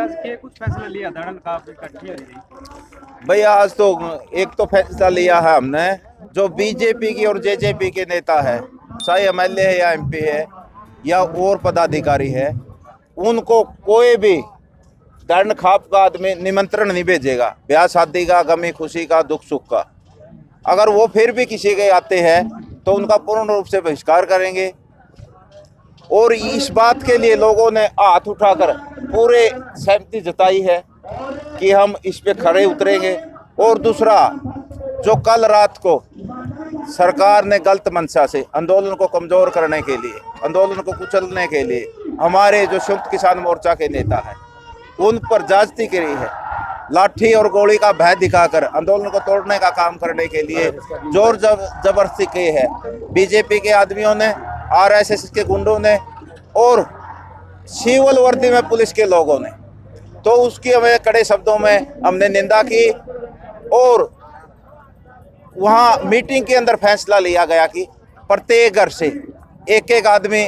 आज के कुछ फैसला लिया धड़न का इकट्ठी हो रही भैया आज तो एक तो फैसला लिया है हमने, जो बीजेपी की और जेजेपी के नेता है, चाहे एमएलए है या एमपी है या और पदाधिकारी है, उनको कोई भी दंड खाप का आदमी निमंत्रण नहीं भेजेगा, ब्याह शादी का, गमी खुशी का, दुख सुख का। अगर वो फिर भी किसी के आते हैं तो उनका पूर्ण रूप से बहिष्कार करेंगे। और इस बात के लिए लोगों ने हाथ उठाकर पूरे सहमति जताई है कि हम इस पे खड़े उतरेंगे। और दूसरा, जो कल रात को सरकार ने गलत मंशा से आंदोलन को कमज़ोर करने के लिए, आंदोलन को कुचलने के लिए हमारे जो संयुक्त किसान मोर्चा के नेता हैं उन पर ज्यादती करी है, लाठी और गोली का भय दिखाकर आंदोलन को तोड़ने का काम करने के लिए जोर जबरदस्ती की है बीजेपी के आदमियों ने, आरएसएस के गुंडों ने और सिविल वर्दी में पुलिस के लोगों ने। तो उसकी हमें कड़े शब्दों में हमने निंदा की। और वहाँ मीटिंग के अंदर फैसला लिया गया कि प्रत्येक घर से एक एक आदमी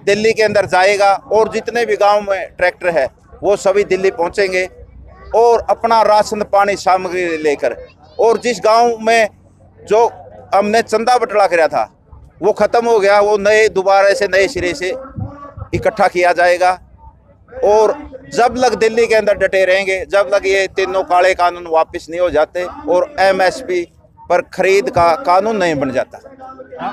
दिल्ली के अंदर जाएगा और जितने भी गांव में ट्रैक्टर है वो सभी दिल्ली पहुंचेंगे और अपना राशन पानी सामग्री लेकर, और जिस गांव में जो हमने चंदा बटला कराया था वो ख़त्म हो गया, वो नए दोबारा से नए सिरे से इकट्ठा किया जाएगा। और जब लग दिल्ली के अंदर डटे रहेंगे, जब लग ये तीनों काले कानून वापस नहीं हो जाते और एमएसपी पर खरीद का कानून नहीं बन जाता।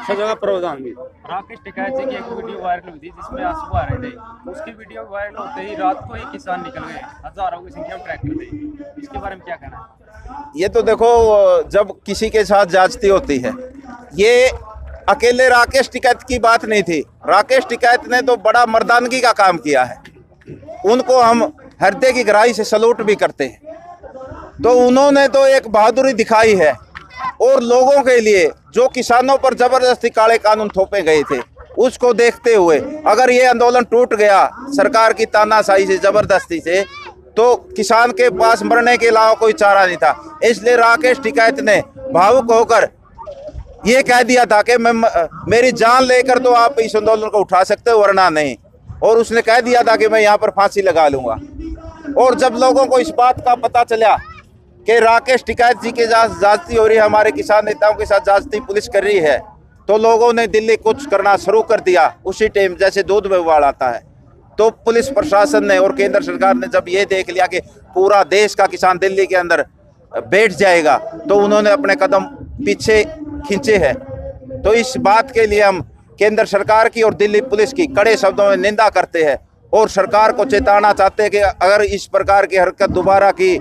जगह प्रावधान भी राकेश टिकैत जी की एक वीडियो वायरल हुई थी जिसमें आंसू आ रहे थे। उसकी वीडियो वायरल होते ही रात को ही किसान निकल गए, हजारों की संख्या में ट्रैक्टर थे। इसके बारे में क्या कहना है? ये तो देखो, जब किसी के साथ ज्यादती होती है, ये अकेले राकेश टिकैत की बात नहीं थी। राकेश टिकैत ने तो बड़ा मर्दानगी का काम किया है, उनको हम हृदय की गहराई से सलूट भी करते हैं। तो उन्होंने तो एक बहादुरी दिखाई है और लोगों के लिए जो किसानों पर जबरदस्ती काले कानून थोपे गए थे उसको देखते हुए अगर ये आंदोलन टूट गया सरकार की तानाशाही से, जबरदस्ती से, तो किसान के पास मरने के अलावा कोई चारा नहीं था। इसलिए राकेश टिकैत ने भावुक होकर ये कह दिया था कि मेरी जान लेकर तो आप इस आंदोलन को उठा सकते हो वरना नहीं। और उसने कह दिया था कि मैं यहाँ पर फांसी लगा लूंगा। और जब लोगों को इस बात का पता चला कि राकेश टिकैत जी के साथ ज्यादती हो रही है, हमारे किसान नेताओं के साथ ज्यादती पुलिस कर रही है, तो लोगों ने दिल्ली कुछ करना शुरू कर दिया। उसी टाइम जैसे दूध में उबाल आता है, तो पुलिस प्रशासन ने और केंद्र सरकार ने जब ये देख लिया कि पूरा देश का किसान दिल्ली के अंदर बैठ जाएगा, तो उन्होंने अपने कदम पीछे खींचे हैं। तो इस बात के लिए हम केंद्र सरकार की और दिल्ली पुलिस की कड़े शब्दों में निंदा करते हैं और सरकार को चेताना चाहते हैं कि अगर इस प्रकार की हरकत दोबारा की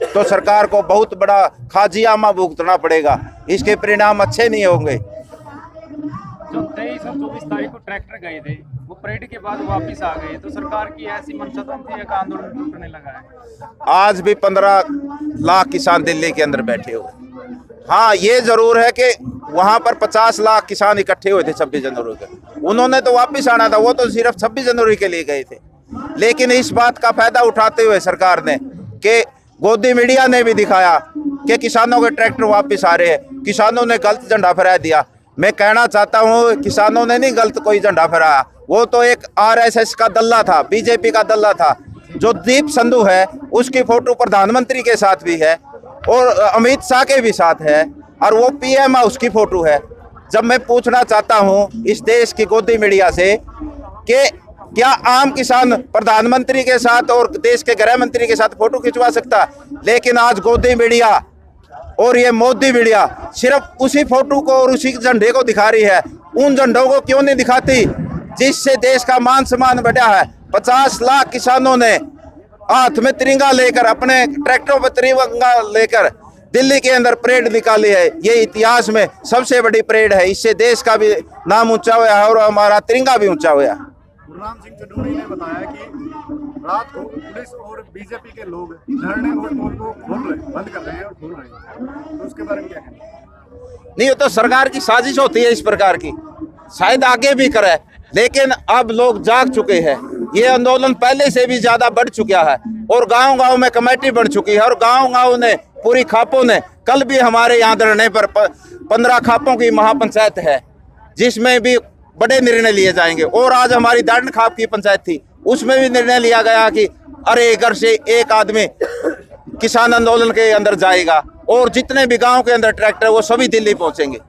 तो सरकार को बहुत बड़ा खाजियामा भुगतना पड़ेगा, इसके परिणाम अच्छे नहीं होंगे। जो 23 और 24 तारीख को ट्रैक्टर गए थे वो परेड के बाद वापस आ गए, तो सरकार की ऐसी मंशा थी कि आंदोलन टूटने लगा है। आज भी 15 लाख किसान दिल्ली के अंदर बैठे हुए। हाँ, ये जरूर है कि वहाँ पर 50 लाख किसान इकट्ठे हुए थे 26 जनवरी के, उन्होंने तो वापस आना था, वो तो सिर्फ 26 जनवरी के लिए गए थे। लेकिन इस बात का फायदा उठाते हुए सरकार ने कि गोदी मीडिया ने भी दिखाया कि किसानों के ट्रैक्टर वापस आ रहे हैं, किसानों ने गलत झंडा फहरा दिया। मैं कहना चाहता हूँ, किसानों ने नहीं गलत कोई झंडा फहराया, वो तो एक आरएसएस का दल्ला था, बीजेपी का दल्ला था। जो दीप संधू है उसकी फोटो प्रधानमंत्री के साथ भी है और अमित शाह के भी साथ है, और वो पीएम उसकी फोटो है। जब मैं पूछना चाहता हूँ इस देश की गोदी मीडिया से कि क्या आम किसान प्रधानमंत्री के साथ और देश के गृह मंत्री के साथ फोटो खिंचवा सकता? लेकिन आज गोदी मीडिया और ये मोदी मीडिया सिर्फ उसी फोटो को और उसी झंडे को दिखा रही है। उन झंडों को क्यों नहीं दिखाती जिससे देश का मान सम्मान बढ़ा है? 50 लाख किसानों ने हाथ में तिरंगा लेकर, अपने ट्रैक्टरों पर तिरंगा लेकर दिल्ली के अंदर परेड निकाली है। ये इतिहास में सबसे बड़ी परेड है, इससे देश का भी नाम ऊंचा हुआ है और हमारा तिरंगा भी ऊंचा हुआ है। गुरनाम सिंह चंदूरी ने बताया कि रात को पुलिस और बीजेपी के लोग धरने और मॉल को बंद कर रहे हैं और खोल रहे हैं, तो उसके बारे में क्या कहना? नहीं, ये तो सरकार की साजिश होती है इस प्रकार की, शायद आगे भी करे, लेकिन अब लोग जाग चुके हैं। ये आंदोलन पहले से भी ज्यादा बढ़ चुका है और गांव-गांव में कमेटी बन चुकी है और गांव-गांव ने, पूरी खापों ने, कल भी हमारे यहाँ धरने पर 15 खापों की महापंचायत है जिसमें भी बड़े निर्णय लिए जाएंगे। और आज हमारी दाड़न खाप की पंचायत थी, उसमें भी निर्णय लिया गया कि अरे घर से एक आदमी किसान आंदोलन के अंदर जाएगा और जितने भी गांव के अंदर ट्रैक्टर वो सभी दिल्ली पहुंचेंगे।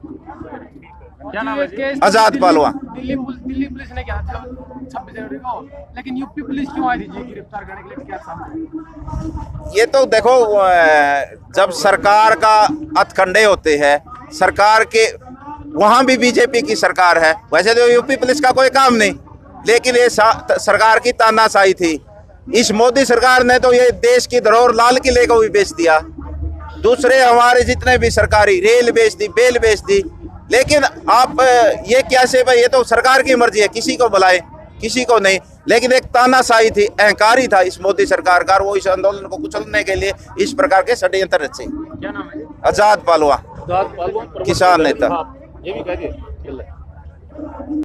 क्या नाम है जी? आजाद पहलवान। दिल्ली पुलिस ने क्या 26 जनवरी को, लेकिन यूपी पुलिस क्यों आई थी जी गिरफ्तार करने के लिए? क्या सामने ये तो देखो जब सरकार का हथकंडे होते हैं, सरकार के वहां भी बीजेपी की सरकार है, वैसे तो यूपी पुलिस का कोई काम नहीं, लेकिन ये सरकार की तानाशाही थी। इस मोदी सरकार ने तो ये देश की धरोहर लाल किले को भी बेच दिया, दूसरे हमारे जितने भी सरकारी रेल बेच दी, बेल बेच दी। लेकिन आप ये कैसे भाई, ये तो सरकार की मर्जी है, किसी को बुलाए किसी को नहीं। लेकिन एक तानाशाही थी, अहंकारी था इस मोदी सरकार का, वो इस आंदोलन को कुचलने के लिए इस प्रकार के षड्यंत्र रचे। क्या नाम है? आजाद पहलवान किसान नेता। ये भी कह दिए।